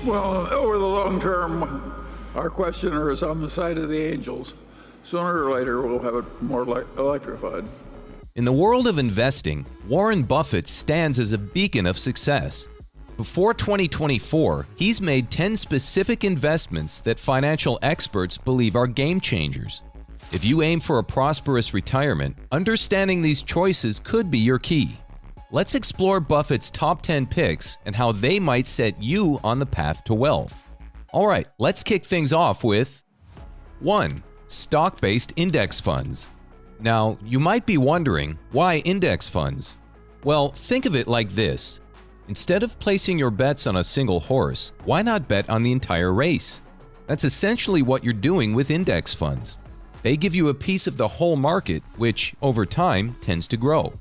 Well, over the long term, our questioner is on the side of the angels. Sooner or later, we'll have it more electrified. In the world of investing, Warren Buffett stands as a beacon of success. Before 2024, he's made 10 specific investments that financial experts believe are game changers. If you aim for a prosperous retirement, understanding these choices could be your key. Let's explore Buffett's top 10 picks and how they might set you on the path to wealth. All right, let's kick things off with 1. Stock-based index funds. Now, you might be wondering, why index funds? Well, think of it like this. Instead of placing your bets on a single horse, why not bet on the entire race? That's essentially what you're doing with index funds. They give you a piece of the whole market, which, over time, tends to grow.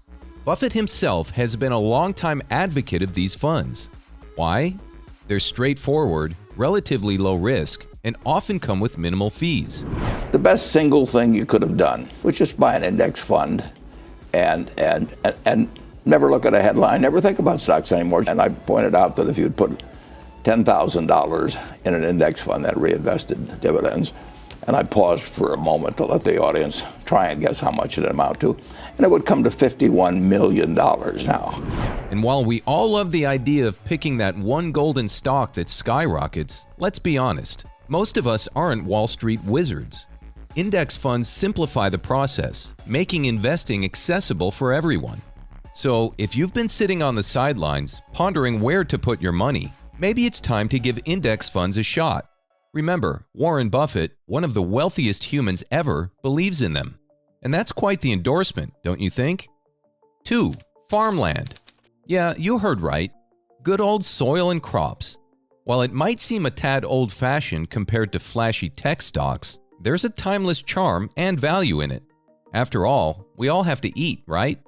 Buffett himself has been a longtime advocate of these funds. Why? They're straightforward, relatively low risk, and often come with minimal fees. The best single thing you could have done was just buy an index fund and never look at a headline, never think about stocks anymore. And I pointed out that if you'd put $10,000 in an index fund that reinvested dividends, and I paused for a moment to let the audience try and guess how much it amount to, and it would come to $51 million now. And while we all love the idea of picking that one golden stock that skyrockets, let's be honest, most of us aren't Wall Street wizards. Index funds simplify the process, making investing accessible for everyone. So if you've been sitting on the sidelines, pondering where to put your money, maybe it's time to give index funds a shot. Remember, Warren Buffett, one of the wealthiest humans ever, believes in them. And that's quite the endorsement, don't you think? 2. Farmland. Yeah, you heard right. Good old soil and crops. While it might seem a tad old-fashioned compared to flashy tech stocks, there's a timeless charm and value in it. After all, we all have to eat, right?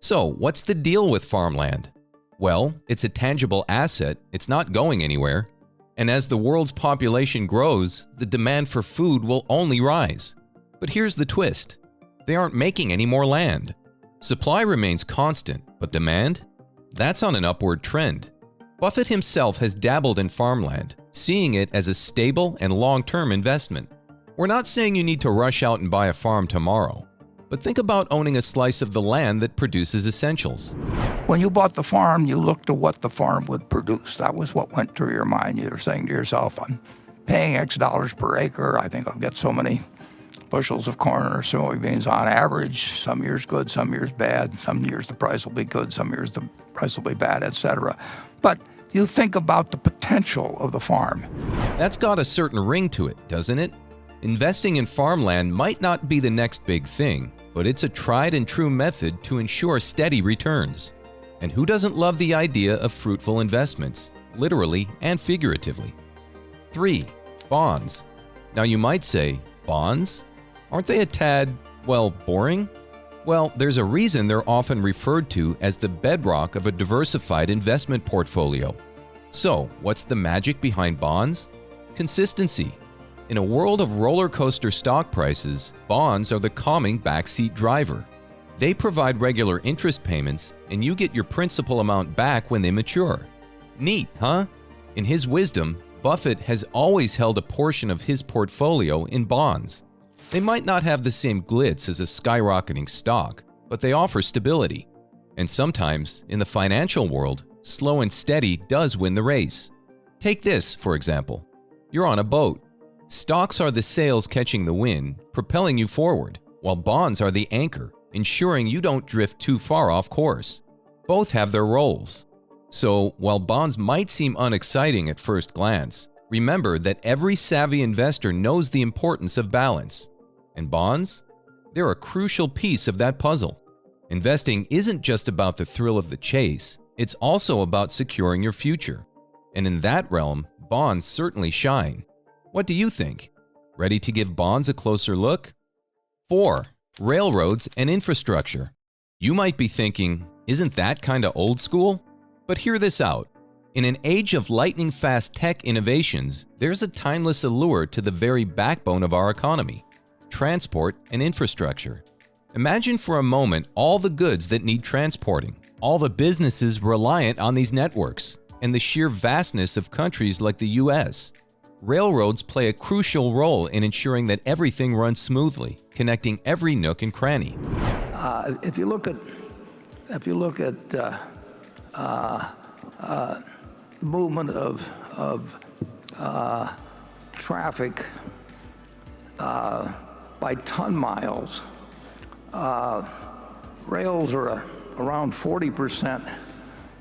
So, what's the deal with farmland? Well, it's a tangible asset, it's not going anywhere. And as the world's population grows, the demand for food will only rise. But here's the twist. They aren't making any more land. Supply remains constant, but demand? That's on an upward trend. Buffett himself has dabbled in farmland, seeing it as a stable and long-term investment. We're not saying you need to rush out and buy a farm tomorrow, but think about owning a slice of the land that produces essentials. When you bought the farm, you looked at what the farm would produce. That was what went through your mind. You were saying to yourself, I'm paying X dollars per acre. I think I'll get so many bushels of corn or soybeans on average. Some years good, some years bad. Some years the price will be good, some years the price will be bad, etc. But you think about the potential of the farm. That's got a certain ring to it, doesn't it? Investing in farmland might not be the next big thing, but it's a tried and true method to ensure steady returns. And who doesn't love the idea of fruitful investments, literally and figuratively? 3. Bonds. Now you might say, bonds? Aren't they a tad, well, boring? Well, there's a reason they're often referred to as the bedrock of a diversified investment portfolio. So, what's the magic behind bonds? Consistency. In a world of roller coaster stock prices, bonds are the calming backseat driver. They provide regular interest payments, and you get your principal amount back when they mature. Neat, huh? In his wisdom, Buffett has always held a portion of his portfolio in bonds. They might not have the same glitz as a skyrocketing stock, but they offer stability. And sometimes, in the financial world, slow and steady does win the race. Take this, for example. You're on a boat. Stocks are the sails catching the wind, propelling you forward, while bonds are the anchor, ensuring you don't drift too far off course. Both have their roles. So, while bonds might seem unexciting at first glance, remember that every savvy investor knows the importance of balance. And bonds? They're a crucial piece of that puzzle. Investing isn't just about the thrill of the chase, it's also about securing your future. And in that realm, bonds certainly shine. What do you think? Ready to give bonds a closer look? 4. Railroads and infrastructure. You might be thinking, isn't that kinda old school? But hear this out. In an age of lightning-fast tech innovations, there's a timeless allure to the very backbone of our economy: transport and infrastructure. Imagine for a moment all the goods that need transporting, all the businesses reliant on these networks, and the sheer vastness of countries like the US. Railroads play a crucial role in ensuring that everything runs smoothly, connecting every nook and cranny. If you look at the movement of traffic by ton miles, rails are around 40%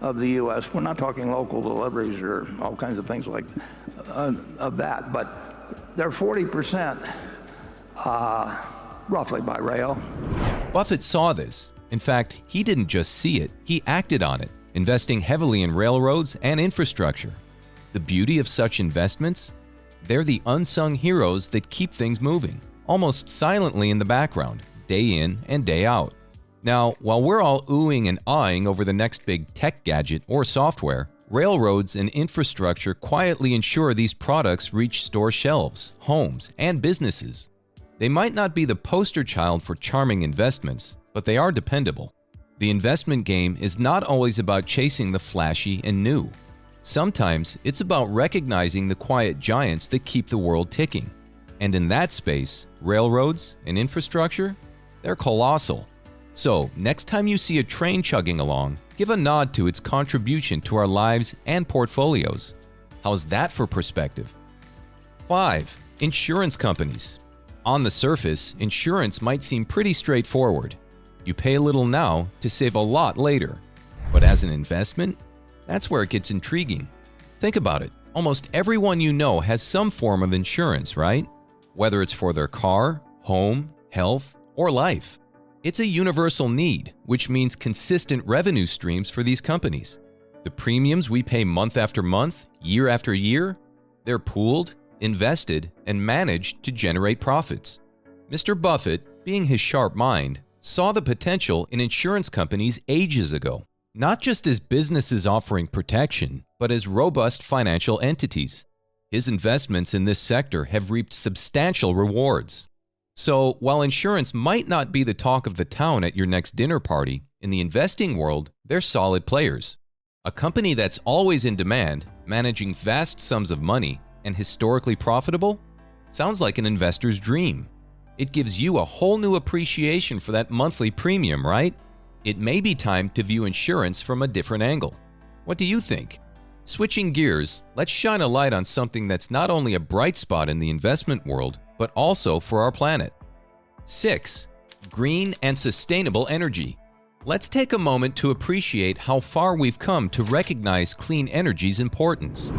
of the U.S. We're not talking local deliveries or all kinds of things like of that, but they're 40% roughly by rail. Buffett saw this. In fact, he didn't just see it, he acted on it, investing heavily in railroads and infrastructure. The beauty of such investments? They're the unsung heroes that keep things moving, almost silently in the background, day in and day out. Now, while we're all oohing and ahhing over the next big tech gadget or software, railroads and infrastructure quietly ensure these products reach store shelves, homes, and businesses. They might not be the poster child for charming investments, but they are dependable. The investment game is not always about chasing the flashy and new. Sometimes it's about recognizing the quiet giants that keep the world ticking. And in that space, railroads and infrastructure, they're colossal. So, next time you see a train chugging along, give a nod to its contribution to our lives and portfolios. How's that for perspective? 5. Insurance companies. On the surface, insurance might seem pretty straightforward. You pay a little now to save a lot later. But as an investment, that's where it gets intriguing. Think about it. Almost everyone you know has some form of insurance, right? Whether it's for their car, home, health, or life. It's a universal need, which means consistent revenue streams for these companies. The premiums we pay month after month, year after year, they're pooled, invested, and managed to generate profits. Mr. Buffett, being his sharp mind, saw the potential in insurance companies ages ago, not just as businesses offering protection, but as robust financial entities. His investments in this sector have reaped substantial rewards. So, while insurance might not be the talk of the town at your next dinner party, in the investing world, they're solid players. A company that's always in demand, managing vast sums of money, and historically profitable? Sounds like an investor's dream. It gives you a whole new appreciation for that monthly premium, right? It may be time to view insurance from a different angle. What do you think? Switching gears, let's shine a light on something that's not only a bright spot in the investment world, but also for our planet. 6. Green and sustainable energy. Let's take a moment to appreciate how far we've come to recognize clean energy's importance.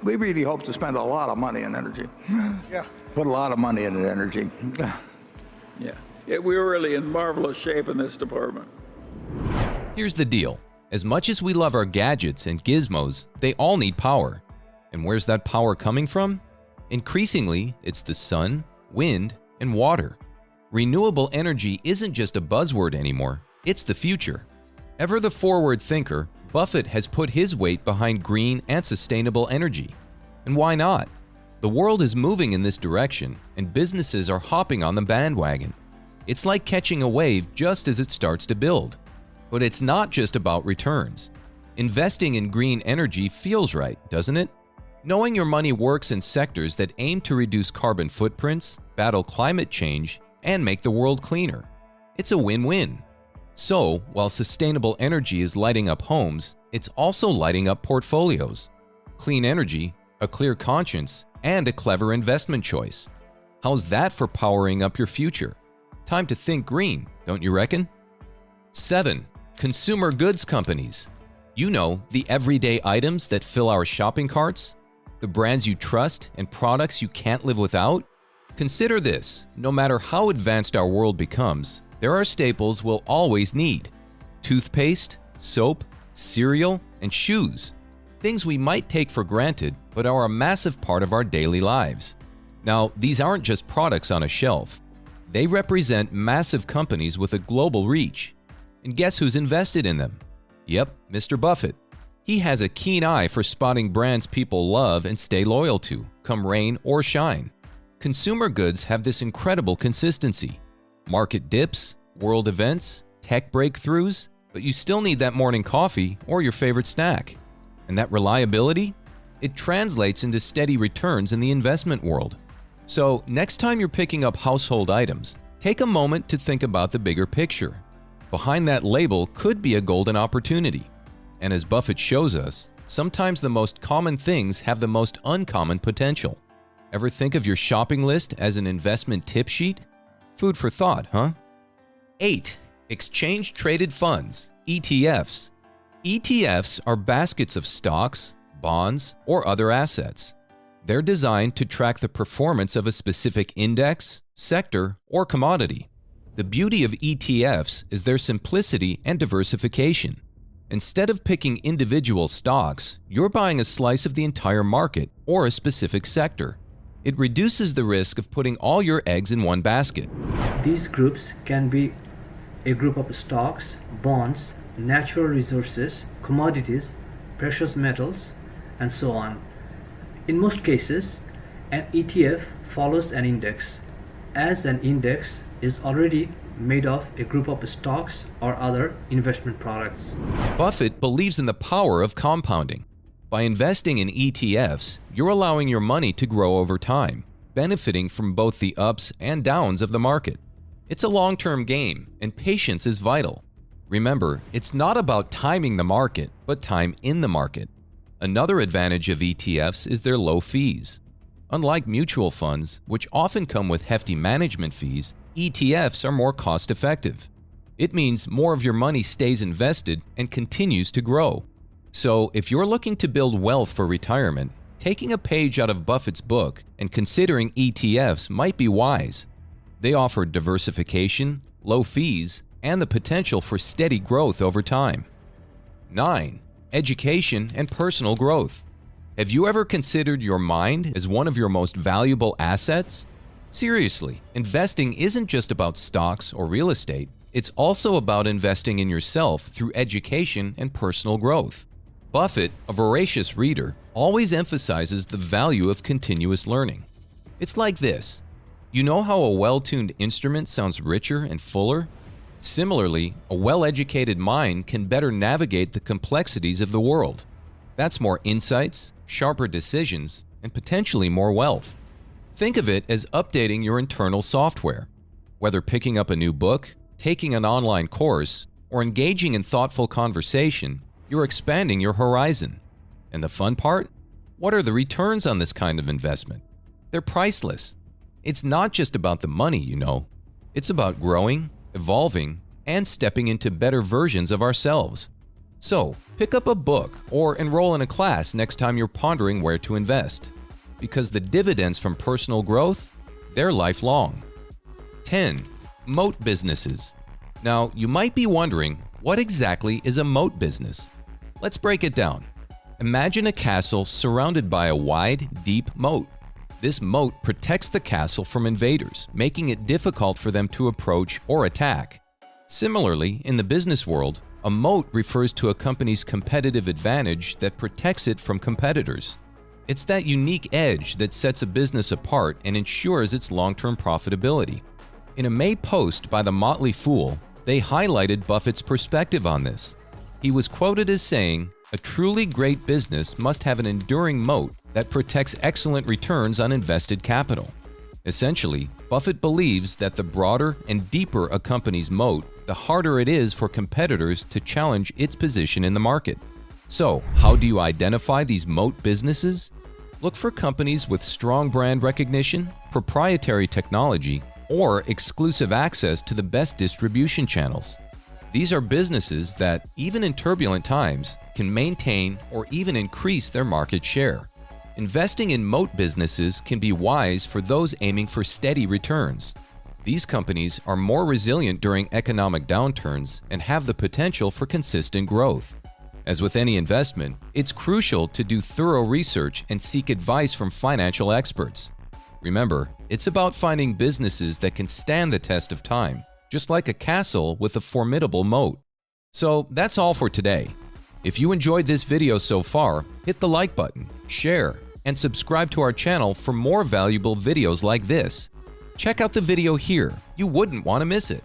We really hope to spend a lot of money in energy. Yeah. Put a lot of money into energy. Yeah. We're really in marvelous shape in this department. Here's the deal. As much as we love our gadgets and gizmos, they all need power. And where's that power coming from? Increasingly, it's the sun, wind, and water. Renewable energy isn't just a buzzword anymore, it's the future. Ever the forward thinker, Buffett has put his weight behind green and sustainable energy. And why not? The world is moving in this direction, and businesses are hopping on the bandwagon. It's like catching a wave just as it starts to build. But it's not just about returns. Investing in green energy feels right, doesn't it? Knowing your money works in sectors that aim to reduce carbon footprints, battle climate change, and make the world cleaner. It's a win-win. So, while sustainable energy is lighting up homes, it's also lighting up portfolios. Clean energy, a clear conscience, and a clever investment choice. How's that for powering up your future? Time to think green, don't you reckon? 7. Consumer goods companies. You know, the everyday items that fill our shopping carts? The brands you trust and products you can't live without? Consider this, no matter how advanced our world becomes, there are staples we'll always need. Toothpaste, soap, cereal, and shoes. Things we might take for granted, but are a massive part of our daily lives. Now, these aren't just products on a shelf. They represent massive companies with a global reach. And guess who's invested in them? Yep, Mr. Buffett. He has a keen eye for spotting brands people love and stay loyal to, come rain or shine. Consumer goods have this incredible consistency. Market dips, world events, tech breakthroughs, but you still need that morning coffee or your favorite snack. And that reliability? It translates into steady returns in the investment world. So, next time you're picking up household items, take a moment to think about the bigger picture. Behind that label could be a golden opportunity. And as Buffett shows us, sometimes the most common things have the most uncommon potential. Ever think of your shopping list as an investment tip sheet? Food for thought, huh? 8. Exchange-traded funds, ETFs. ETFs are baskets of stocks, bonds, or other assets. They're designed to track the performance of a specific index, sector, or commodity. The beauty of ETFs is their simplicity and diversification. Instead of picking individual stocks, you're buying a slice of the entire market or a specific sector. It reduces the risk of putting all your eggs in one basket. These groups can be a group of stocks, bonds, natural resources, commodities, precious metals, and so on. In most cases, an ETF follows an index, as an index is already made of a group of stocks or other investment products. Buffett believes in the power of compounding. By investing in ETFs, you're allowing your money to grow over time, benefiting from both the ups and downs of the market. It's a long-term game, and patience is vital. Remember, it's not about timing the market, but time in the market. Another advantage of ETFs is their low fees. Unlike mutual funds, which often come with hefty management fees, ETFs are more cost-effective. It means more of your money stays invested and continues to grow. So, if you're looking to build wealth for retirement, taking a page out of Buffett's book and considering ETFs might be wise. They offer diversification, low fees, and the potential for steady growth over time. 9. Education and personal growth. Have you ever considered your mind as one of your most valuable assets? Seriously, investing isn't just about stocks or real estate. It's also about investing in yourself through education and personal growth. Buffett, a voracious reader, always emphasizes the value of continuous learning. It's like this. You know how a well-tuned instrument sounds richer and fuller? Similarly, a well-educated mind can better navigate the complexities of the world. That's more insights, sharper decisions, and potentially more wealth. Think of it as updating your internal software. Whether picking up a new book, taking an online course, or engaging in thoughtful conversation, you're expanding your horizon. And the fun part? What are the returns on this kind of investment? They're priceless. It's not just about the money, you know. It's about growing, evolving, and stepping into better versions of ourselves. So, pick up a book or enroll in a class next time you're pondering where to invest. Because the dividends from personal growth, they're lifelong. 10. Moat businesses. Now, you might be wondering, what exactly is a moat business? Let's break it down. Imagine a castle surrounded by a wide, deep moat. This moat protects the castle from invaders, making it difficult for them to approach or attack. Similarly, in the business world, a moat refers to a company's competitive advantage that protects it from competitors. It's that unique edge that sets a business apart and ensures its long-term profitability. In a May post by The Motley Fool, they highlighted Buffett's perspective on this. He was quoted as saying, "A truly great business must have an enduring moat that protects excellent returns on invested capital." Essentially, Buffett believes that the broader and deeper a company's moat, the harder it is for competitors to challenge its position in the market. So, how do you identify these moat businesses? Look for companies with strong brand recognition, proprietary technology, or exclusive access to the best distribution channels. These are businesses that, even in turbulent times, can maintain or even increase their market share. Investing in moat businesses can be wise for those aiming for steady returns. These companies are more resilient during economic downturns and have the potential for consistent growth. As with any investment, it's crucial to do thorough research and seek advice from financial experts. Remember, it's about finding businesses that can stand the test of time, just like a castle with a formidable moat. So that's all for today. If you enjoyed this video so far, hit the like button, share, and subscribe to our channel for more valuable videos like this. Check out the video here. You wouldn't want to miss it.